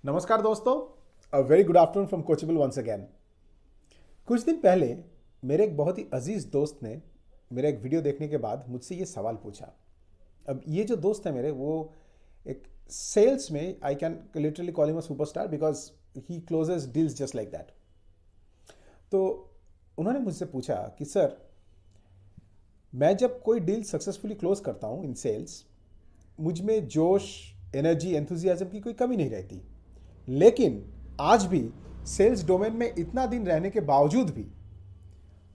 नमस्कार दोस्तों, a very good afternoon from Coachable once again. कुछ दिन पहले मेरे एक बहुत ही अजीज दोस्त ने मेरा एक वीडियो देखने के बाद मुझसे ये सवाल पूछा। अब ये जो दोस्त है मेरे, वो एक सेल्स में, I can literally call him a superstar because he closes deals just like that. तो उन्होंने मुझसे पूछा कि सर, मैं जब कोई डील सक्सेसफुली क्लोज करता हूँ इन सेल्स, मुझ में जोश, एनर्जी, एंथुजियाज्म की कोई कमी नहीं रहती। लेकिन आज भी सेल्स डोमेन में इतना दिन रहने के बावजूद भी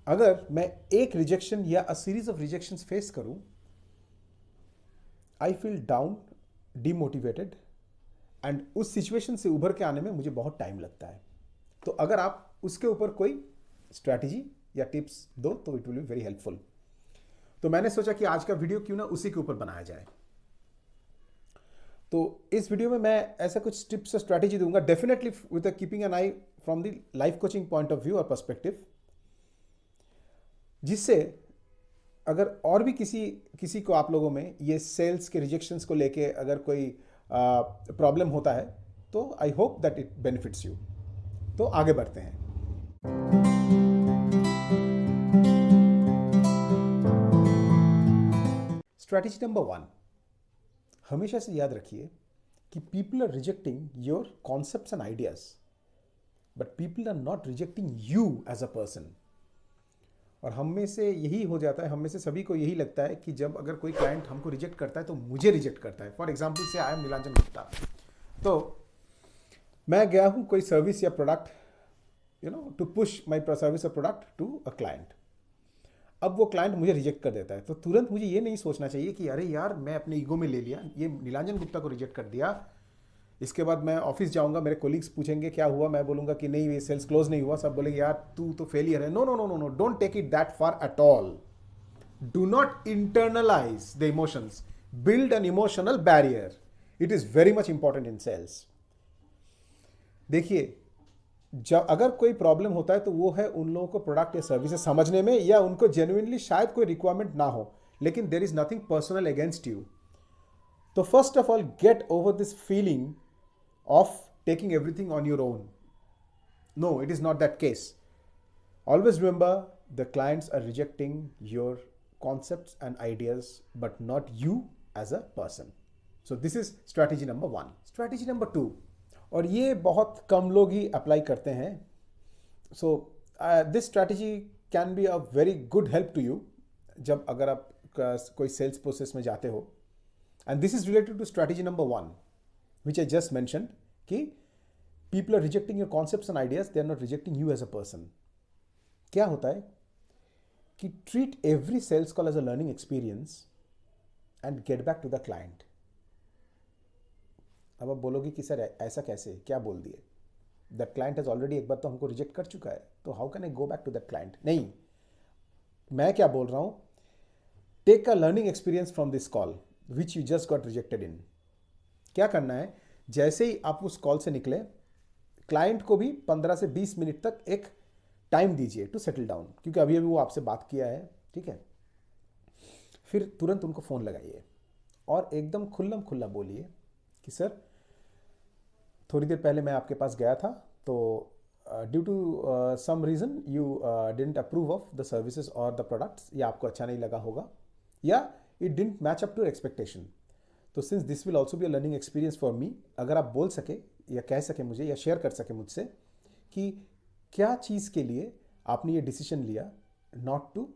अगर मैं एक रिजेक्शन या a series of rejections face करूं, I feel down, demotivated, and उस सिचुएशन से उभर के आने में मुझे बहुत टाइम लगता है। तो अगर आप उसके ऊपर कोई स्ट्रैटेजी या टिप्स दो तो it will be very helpful. तो मैंने सोचा कि आज का वीडियो क्यों ना उसी के ऊपर बनाया जाए। तो इस वीडियो में मैं ऐसा कुछ टिप्स और स्ट्रैटेजी दूंगा, definitely with keeping an I from the life coaching point of view और पर्सपेक्टिव, जिससे अगर और भी किसी किसी को, आप लोगों में ये सेल्स के रिजेक्शंस को लेके अगर कोई प्रॉब्लम होता है तो I hope that it benefits you. तो आगे बढ़ते हैं। स्ट्रैटेजी नंबर 1, हमेशा से याद रखिए कि people are rejecting your concepts and ideas, but people are not rejecting you as a person. और हम में से यही हो जाता है, हम में से सभी को यही लगता है कि जब अगर कोई क्लाइंट हमको रिजेक्ट करता है तो मुझे रिजेक्ट करता है। फॉर एग्जाम्पल से आई एम नीलांजन गुप्ता, तो मैं गया हूँ कोई सर्विस या product, to push my service और प्रोडक्ट टू अ क्लाइंट। अब वो क्लाइंट मुझे रिजेक्ट कर देता है, तो तुरंत मुझे ये नहीं सोचना चाहिए कि अरे यार, मैं अपने ईगो में ले लिया, ये नीलांजन गुप्ता को रिजेक्ट कर दिया। इसके बाद मैं ऑफिस जाऊंगा, मेरे कोलीग्स पूछेंगे क्या हुआ, मैं बोलूंगा कि नहीं, ये सेल्स क्लोज नहीं हुआ। सब बोलेंगे यार तू तो फेलियर है। No no no no no, don't take it that far at all. Do not internalise the emotions, build an emotional barrier. It is very much important in sales. देखिए, जब अगर कोई प्रॉब्लम होता है तो वो है उन लोगों को प्रोडक्ट या सर्विसेज समझने में, या उनको जेन्युइनली शायद कोई रिक्वायरमेंट ना हो, लेकिन there is nothing personal against you. तो first of all, get over this feeling of taking everything on your own. No, it is not that case. Always remember, the clients are rejecting your concepts and ideas, but not you as a person. So this is strategy number 1. Strategy number 2, और ये बहुत कम लोग ही apply करते हैं। So this strategy can be a very good help to you जब अगर आप कोई सेल्स प्रोसेस में जाते हो। And this is related to strategy number 1, which I just mentioned, कि people are rejecting your concepts and ideas, they are not rejecting you as a person. क्या होता है कि treat every sales call as a learning experience and get back to the client. अब आप बोलोगे कि sir ऐसा कैसे, क्या बोल दिए? That client has already एक बार तो हमको रिजेक्ट कर चुका है, तो how can I go back to that client? नहीं, मैं क्या बोल रहा हूं, take a learning experience from this call which you just got rejected in. क्या करना है, जैसे ही आप उस कॉल से निकले, क्लाइंट को भी 15 से 20 मिनट तक एक टाइम दीजिए टू सेटल डाउन, क्योंकि अभी अभी वो आपसे बात किया है, ठीक है। फिर तुरंत उनको फ़ोन लगाइए और एकदम खुल्लम खुल्ला बोलिए कि सर, थोड़ी देर पहले मैं आपके पास गया था, तो due to some reason you didn't approve of the services और द प्रोडक्ट्स, या आपको अच्छा नहीं लगा होगा, या it didn't match up to expectation. तो since this will also be a learning experience for me, अगर आप बोल सके या कह सके मुझे या शेयर कर सके मुझसे कि क्या चीज़ के लिए आपने ये डिसीजन लिया not to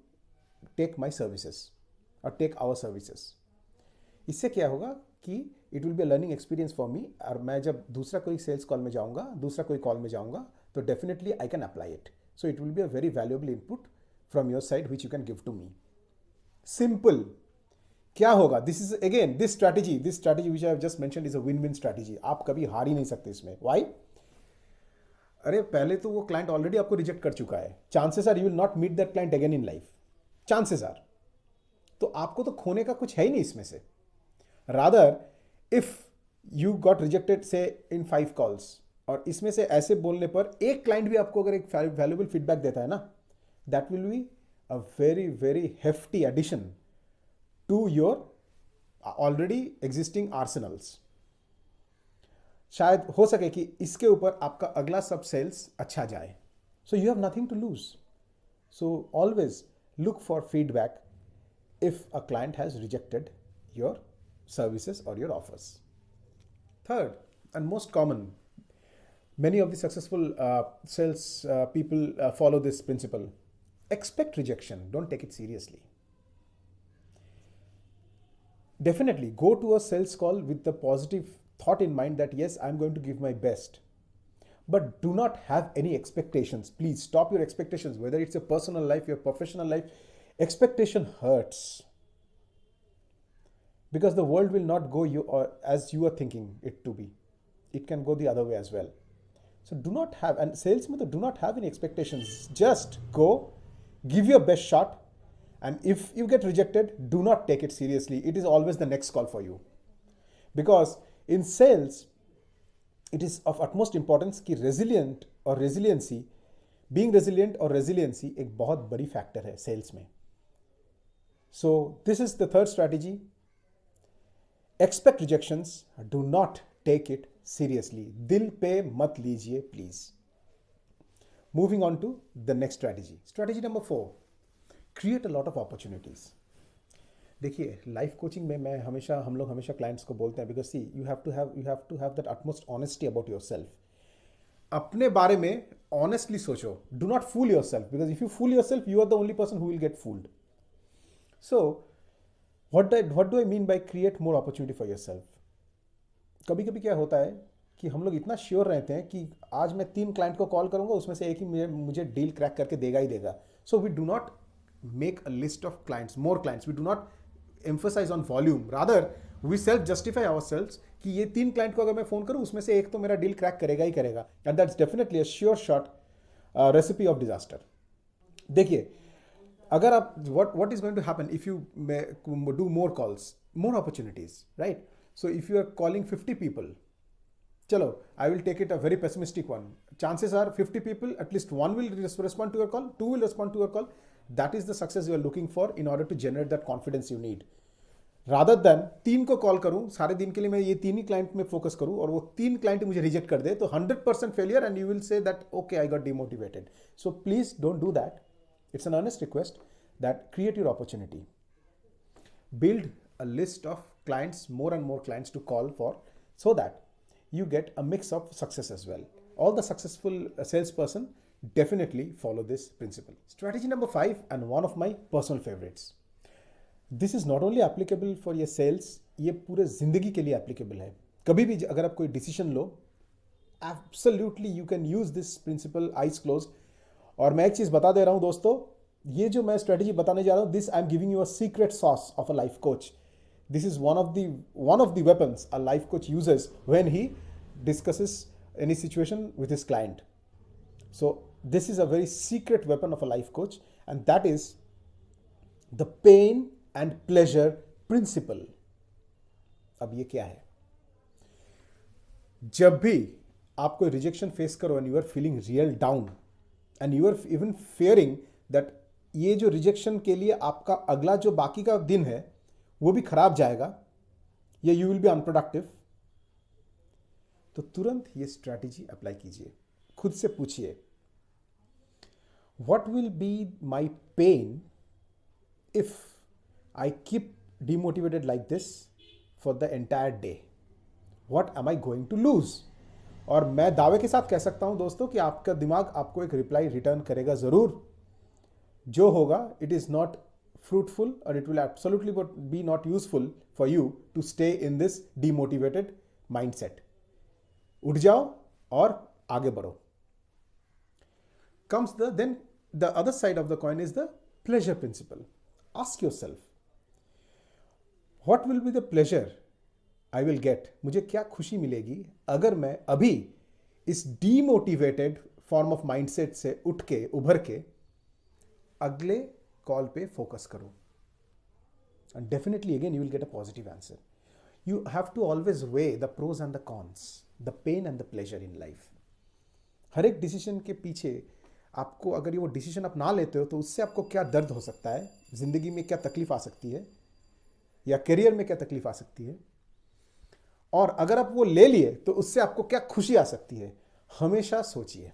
take my services और टेक आवर सर्विसेज। इससे क्या होगा कि it will be a learning experience for me, और मैं जब दूसरा कोई सेल्स कॉल में जाऊँगा, दूसरा कोई कॉल में जाऊँगा, तो definitely I can apply it. So it will be a very valuable input from your side which you can give to me. Simple. क्या होगा, this is again this strategy which I have just mentioned is a win win strategy. आप कभी हार ही नहीं सकते इसमें। Why? अरे पहले तो वो क्लाइंट ऑलरेडी आपको रिजेक्ट कर चुका है, chances are you will not meet that client again in life, chances are. तो आपको तो खोने का कुछ है ही नहीं इसमें से। Rather, if you got rejected से इन 5 कॉल्स, और इसमें से ऐसे बोलने पर एक क्लाइंट भी आपको अगर एक वैल्यूबल फीडबैक देता है ना, that will be a very very hefty addition to your already existing arsenals. शायद हो सके कि इसके ऊपर आपका अगला सब सेल्स अच्छा जाए. So you have nothing to lose. So always look for feedback if a client has rejected your services or your offers. Third, and most common, many of the successful sales people follow this principle. Expect rejection, don't take it seriously. Definitely go to a sales call with the positive thought in mind that yes, I'm going to give my best. But do not have any expectations. Please stop your expectations, whether it's your personal life, your professional life. Expectation hurts because the world will not go you or as you are thinking it to be. It can go the other way as well. So do not have, and sales method, do not have any expectations. Just go, give your best shot, and if you get rejected, do not take it seriously. It is always the next call for you. Because in sales, it is of utmost importance कि resilient और resiliency, being resilient और resiliency एक बहुत बड़ी factor है sales में. So this is the third strategy. Expect rejections, do not take it seriously. दिल पे मत लीजिए please. Moving on to the next strategy. Strategy number 4. Create a lot of opportunities. देखिए लाइफ कोचिंग में मैं हमेशा हम लोग हमेशा क्लाइंट्स को बोलते हैं because see you have to have that utmost honesty about yourself. अपने बारे में ऑनेस्टली सोचो. Do not fool yourself because if you fool yourself you are the only person who will get fooled. So what do I mean by create more opportunity for yourself. कभी कभी क्या होता है कि हम लोग इतना sure रहते हैं कि आज मैं 3 क्लाइंट को कॉल करूंगा उसमें से एक ही मुझे डील क्रैक करके देगा ही देगा. So we do not make a list of clients, more clients. We do not emphasize on volume, rather we self justify ourselves कि ये 3 क्लाइंट को अगर मैं फोन करूं उसमें से एक तो मेरा डील क्रैक करेगा ही करेगा. And that's definitely a sure shot recipe of disaster. देखिए अगर आप what is going to happen if you do more calls, more opportunities, right? So if you are calling 50 people, चलो I will take it a very pessimistic one. Chances are 50 people, at least one will respond to your call, 2 will respond to your call. That is the success you are looking for in order to generate that confidence you need. Rather than 3 को call करूं सारे दिन के लिए, मैं ये 3 ही client में focus करूं और वो 3 क्लाइंट मुझे रिजेक्ट कर दे, तो 100% failure and you will say that okay I got demotivated. So please don't do that. It's an earnest request that create your opportunity. Build a list of clients, more and more clients to call for, so that you get a mix of success as well. All the successful salesperson definitely follow this principle. Strategy number 5, and one of my personal favorites. This is not only applicable for your sales, ये पूरे जिंदगी के लिए applicable है. कभी भी अगर आप कोई decision low, absolutely you can use this principle eyes closed. और मैं एक चीज बता दे रहा हूं दोस्तों, ये जो मैं स्ट्रेटेजी बताने जा रहा हूं, this I'm giving you a secret sauce of a life coach. This is one of the weapons a life coach uses when he discusses any situation with his client. So this is a very secret weapon of a life coach, and that is the pain and pleasure principle. अब ये क्या है? जब भी आप कोई rejection face करो and you are feeling real down and you are even fearing that ये जो रिजेक्शन के लिए आपका अगला जो बाकी का दिन है वो भी खराब जाएगा या you will be unproductive, तो तुरंत ये स्ट्रैटेजी अप्लाई कीजिए. खुद से पूछिए, what will be my pain if I keep demotivated like this for the entire day? What am I going to lose? और मैं दावे के साथ कह सकता हूं दोस्तों कि आपका दिमाग आपको एक रिप्लाई रिटर्न करेगा जरूर. जो होगा it is not fruitful or it will absolutely be not useful for you to stay in this demotivated mindset. उठ जाओ और आगे बढ़ो. Comes the other side of the coin is the pleasure principle. Ask yourself, what will be the pleasure I will get? मुझे क्या खुशी मिलेगी अगर मैं अभी इस demotivated form of mindset से उठ के उभर के अगले कॉल पे फोकस करूं. And definitely again you will get a positive answer. You have to always weigh the pros and the cons, the pain and the pleasure in life. हर एक decision के पीछे आपको अगर ये वो डिसीजन आप ना लेते हो तो उससे आपको क्या दर्द हो सकता है, ज़िंदगी में क्या तकलीफ आ सकती है, या करियर में क्या तकलीफ आ सकती है. और अगर आप वो ले लिए तो उससे आपको क्या खुशी आ सकती है, हमेशा सोचिए.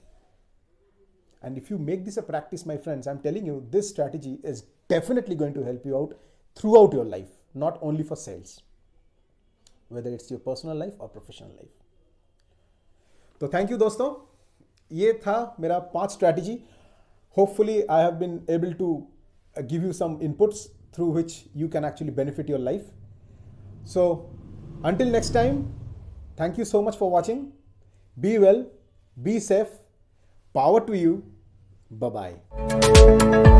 And if you make this a practice, my friends, I'm telling you, this strategy is definitely going to help you out throughout your life, not only for sales, whether it's your personal life or professional life. तो thank you दोस्तों, ये था मेरा 5 strategy. Hopefully I have been able to give you some inputs through which you can actually benefit your life. So until next time, thank you so much for watching. Be well, be safe, power to you. Bye bye.